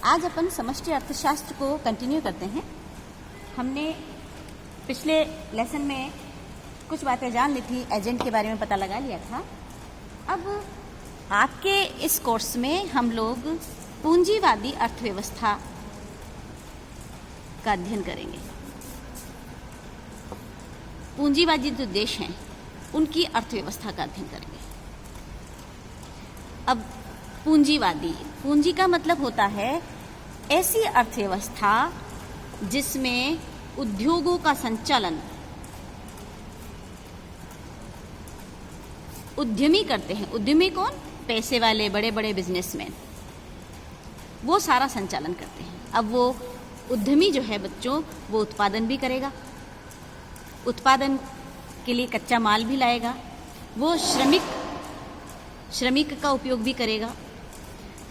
आज अपन समष्टि अर्थशास्त्र को कंटिन्यू करते हैं। हमने पिछले लेसन में कुछ बातें जान ली थी, एजेंट के बारे में पता लगा लिया था। अब आपके इस कोर्स में हम लोग पूंजीवादी अर्थव्यवस्था का अध्ययन करेंगे। पूंजीवादी जो देश हैं उनकी अर्थव्यवस्था का अध्ययन करेंगे। अब पूंजी का मतलब होता है ऐसी अर्थव्यवस्था जिसमें उद्योगों का संचालन उद्यमी करते हैं। उद्यमी कौन? पैसे वाले बड़े बड़े बिजनेसमैन, वो सारा संचालन करते हैं। अब वो उद्यमी जो है बच्चों, वो उत्पादन भी करेगा, उत्पादन के लिए कच्चा माल भी लाएगा, वो श्रमिक का उपयोग भी करेगा,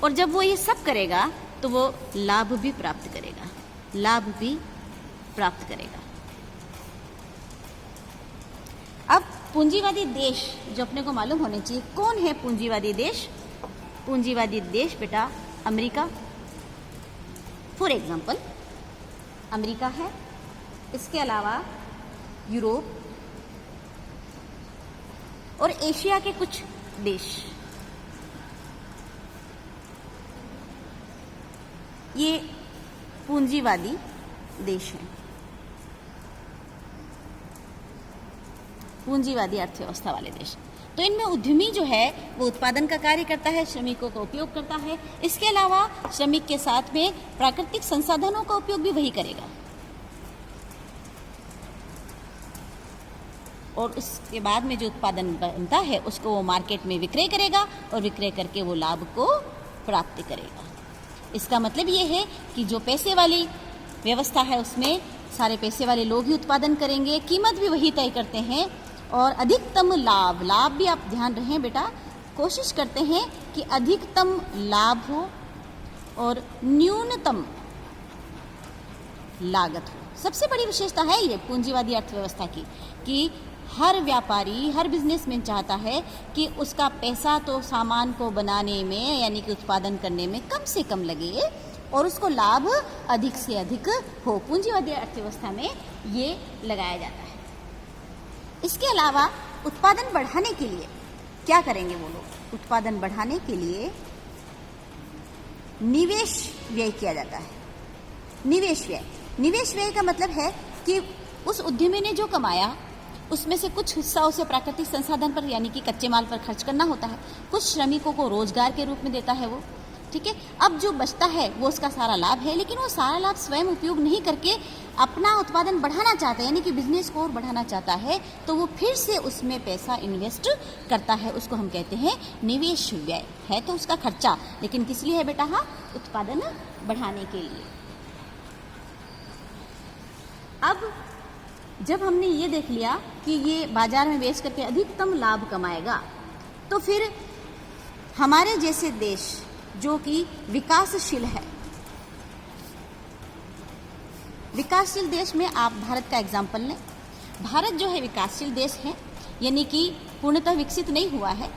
और जब वो ये सब करेगा तो वो लाभ भी प्राप्त करेगा। अब पूंजीवादी देश जो अपने को मालूम होने चाहिए, कौन है पूंजीवादी देश? पूंजीवादी देश बेटा अमेरिका, फॉर एग्जाम्पल अमेरिका है। इसके अलावा यूरोप और एशिया के कुछ देश, ये पूंजीवादी देश हैं, पूंजीवादी अर्थव्यवस्था वाले देश। तो इनमें उद्यमी जो है वो उत्पादन का कार्य करता है, श्रमिकों का उपयोग करता है। इसके अलावा श्रमिक के साथ में प्राकृतिक संसाधनों का उपयोग भी वही करेगा, और उसके बाद में जो उत्पादन बनता है उसको वो मार्केट में विक्रय करेगा, और विक्रय करके वो लाभ को प्राप्त करेगा। इसका मतलब ये है कि जो पैसे वाली व्यवस्था है उसमें सारे पैसे वाले लोग ही उत्पादन करेंगे, कीमत भी वही तय करते हैं, और अधिकतम लाभ भी आप ध्यान रखें बेटा, कोशिश करते हैं कि अधिकतम लाभ हो और न्यूनतम लागत हो। सबसे बड़ी विशेषता है ये पूंजीवादी अर्थव्यवस्था की कि हर व्यापारी, हर बिजनेसमैन चाहता है कि उसका पैसा तो सामान को बनाने में यानी कि उत्पादन करने में कम से कम लगे और उसको लाभ अधिक से अधिक हो। पूंजीवादी अर्थव्यवस्था में ये लगाया जाता है। इसके अलावा उत्पादन बढ़ाने के लिए क्या करेंगे वो लोग? उत्पादन बढ़ाने के लिए निवेश व्यय किया जाता है। निवेश व्यय का मतलब है कि उस उद्यमी ने जो कमाया उसमें से कुछ हिस्सा उसे प्राकृतिक संसाधन पर यानी कि कच्चे माल पर खर्च करना होता है, कुछ श्रमिकों को रोजगार के रूप में देता है वो, ठीक है। अब जो बचता है वो उसका सारा लाभ है, लेकिन वो सारा लाभ स्वयं उपयोग नहीं करके अपना उत्पादन बढ़ाना चाहता है यानी कि बिजनेस को और बढ़ाना चाहता है, तो वो फिर से उसमें पैसा इन्वेस्ट करता है। उसको हम कहते हैं निवेश व्यय। है तो उसका खर्चा, लेकिन किस लिए है बेटा? हाँ, उत्पादन बढ़ाने के लिए। अब जब हमने ये देख लिया कि ये बाजार में बेच करके अधिकतम लाभ कमाएगा, तो फिर हमारे जैसे देश जो कि विकासशील है, विकासशील देश में आप भारत का एग्जाम्पल लें। भारत जो है विकासशील देश है यानी कि पूर्णतः विकसित नहीं हुआ है,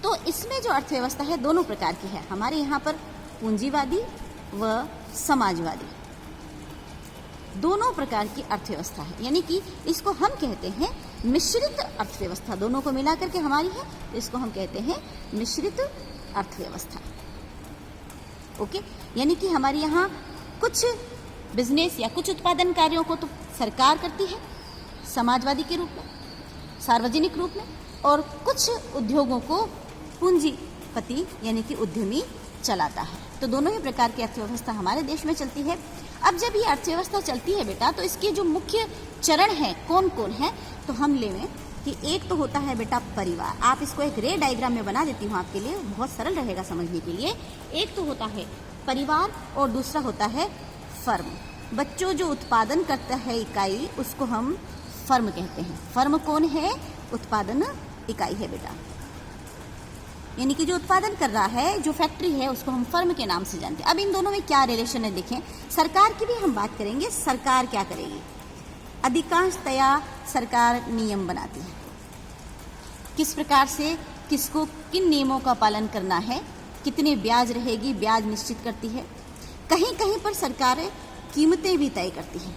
तो इसमें जो अर्थव्यवस्था है दोनों प्रकार की है। हमारे यहाँ पर पूंजीवादी व समाजवादी दोनों प्रकार की अर्थव्यवस्था है, यानी कि इसको हम कहते हैं मिश्रित अर्थव्यवस्था। दोनों को मिला करके हमारी है, इसको हम कहते हैं मिश्रित अर्थव्यवस्था। ओके, यानी कि हमारे यहाँ कुछ बिजनेस या कुछ उत्पादन कार्यों को तो सरकार करती है समाजवादी के रूप में, सार्वजनिक रूप में, और कुछ उद्योगों को पूंजीपति यानी कि उद्यमी चलाता है। तो दोनों ही प्रकार की अर्थव्यवस्था हमारे देश में चलती है। अब जब ये अर्थव्यवस्था चलती है बेटा, तो इसके जो मुख्य चरण हैं कौन कौन है, तो हम लें कि एक तो होता है बेटा परिवार। आप इसको एक रे डायग्राम में बना देती हूँ आपके लिए, बहुत सरल रहेगा समझने के लिए। एक तो होता है परिवार और दूसरा होता है फर्म। बच्चों जो उत्पादन करता है इकाई, उसको हम फर्म कहते हैं। फर्म कौन है? उत्पादन इकाई है बेटा, यानी कि जो उत्पादन कर रहा है, जो फैक्ट्री है, उसको हम फर्म के नाम से जानते हैं। अब इन दोनों में क्या रिलेशन है देखें। सरकार की भी हम बात करेंगे। सरकार क्या करेगी? अधिकांशतया सरकार नियम बनाती है, किस प्रकार से किसको किन नियमों का पालन करना है, कितने ब्याज रहेगी, ब्याज निश्चित करती है। कहीं कहीं पर सरकारें कीमतें भी तय करती हैं।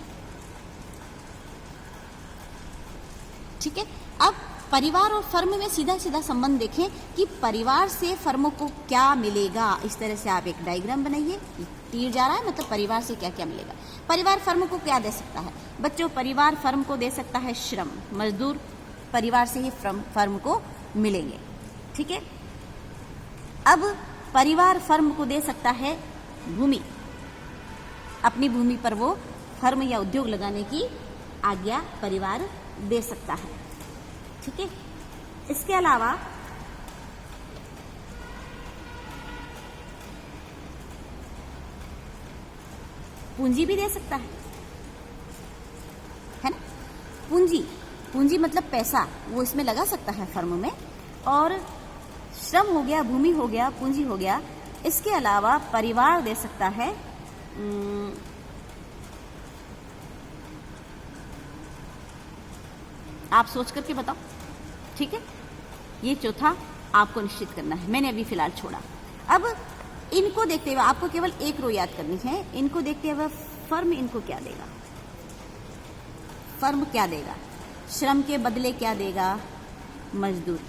ठीक है, अब परिवार और फर्म में सीधा सीधा संबंध देखें कि परिवार से फर्म को क्या मिलेगा। इस तरह से आप एक डायग्राम बनाइए, तीर जा रहा है मतलब परिवार से क्या क्या मिलेगा। परिवार फर्म को क्या दे सकता है बच्चों? परिवार फर्म को दे सकता है श्रम, मजदूर परिवार से ही फर्म को मिलेंगे। ठीक है, अब परिवार फर्म को दे सकता है भूमि, अपनी भूमि पर वो फर्म या उद्योग लगाने की आज्ञा परिवार दे सकता है। ठीक है, इसके अलावा पूंजी भी दे सकता है ना। पूंजी मतलब पैसा, वो इसमें लगा सकता है फर्म में। और श्रम हो गया, भूमि हो गया, पूंजी हो गया। इसके अलावा परिवार दे सकता है आप सोच करके बताओ। ठीक है, ये चौथा आपको निश्चित करना है, मैंने अभी फिलहाल छोड़ा। अब इनको देखते हुए आपको केवल एक रो याद करनी है। इनको देखते हुए फर्म इनको क्या देगा? फर्म क्या देगा? श्रम के बदले क्या देगा? मजदूर।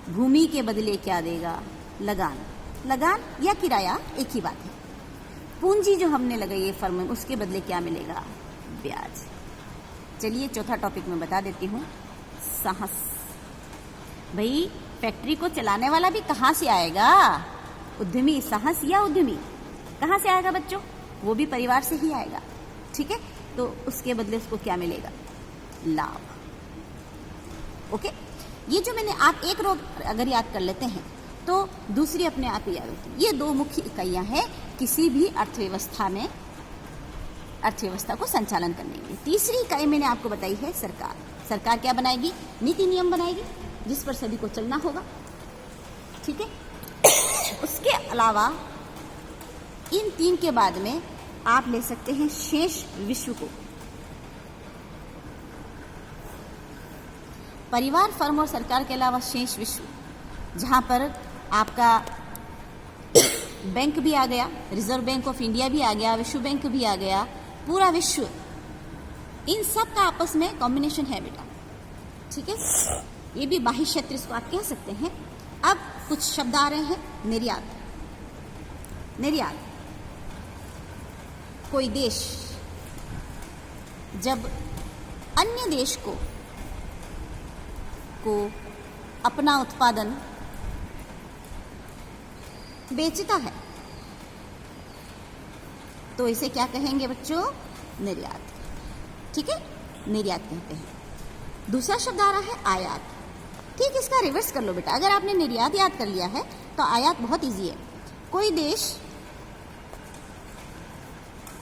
भूमि के बदले क्या देगा? लगान या किराया, एक ही बात है। पूंजी जो हमने लगाई है फर्म में, उसके बदले क्या मिलेगा? ब्याज। चलिए चौथा टॉपिक मैं बता देती हूँ, साहस। भाई फैक्ट्री को चलाने वाला भी कहाँ से आएगा? उद्यमी। साहस या उद्यमी कहाँ से आएगा बच्चों? वो भी परिवार से ही आएगा। ठीक है, तो उसके बदले उसको क्या मिलेगा? लाभ। ओके, ये जो मैंने आप एक रो अगर याद कर लेते हैं तो दूसरी अपने आप ही याद होती है। ये दो मुख्य इकाइयां हैं किसी भी अर्थव्यवस्था में, अर्थव्यवस्था को संचालन करने के लिए। तीसरी इकाई मैंने आपको बताई है सरकार। सरकार क्या बनाएगी? नीति नियम बनाएगी जिस पर सभी को चलना होगा। ठीक है, उसके अलावा इन तीन के बाद में आप ले सकते हैं शेष विश्व को। परिवार, फर्म और सरकार के अलावा शेष विश्व, जहां पर आपका बैंक भी आ गया, रिजर्व बैंक ऑफ इंडिया भी आ गया, विश्व बैंक भी आ गया, पूरा विश्व, इन सब का आपस में कॉम्बिनेशन है बेटा। ठीक है, ये भी बाह्य क्षेत्र इसको आप कह सकते हैं। अब कुछ शब्द आ रहे हैं। निर्यात। कोई देश जब अन्य देश को अपना उत्पादन बेचता है तो इसे क्या कहेंगे बच्चों? निर्यात। ठीक है, निर्यात कहते हैं। दूसरा शब्द आ रहा है आयात। ठीक, इसका रिवर्स कर लो बेटा। अगर आपने निर्यात याद कर लिया है तो आयात बहुत इजी है। कोई देश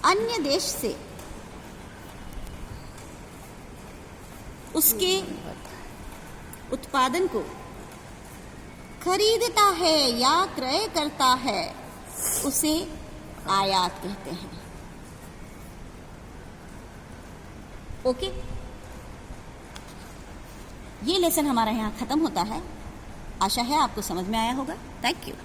अन्य देश से उसके उत्पादन को खरीदता है या क्रय करता है, उसे आयात कहते हैं। ओके, ये लेसन हमारा यहाँ खत्म होता है। आशा है आपको समझ में आया होगा। Thank you.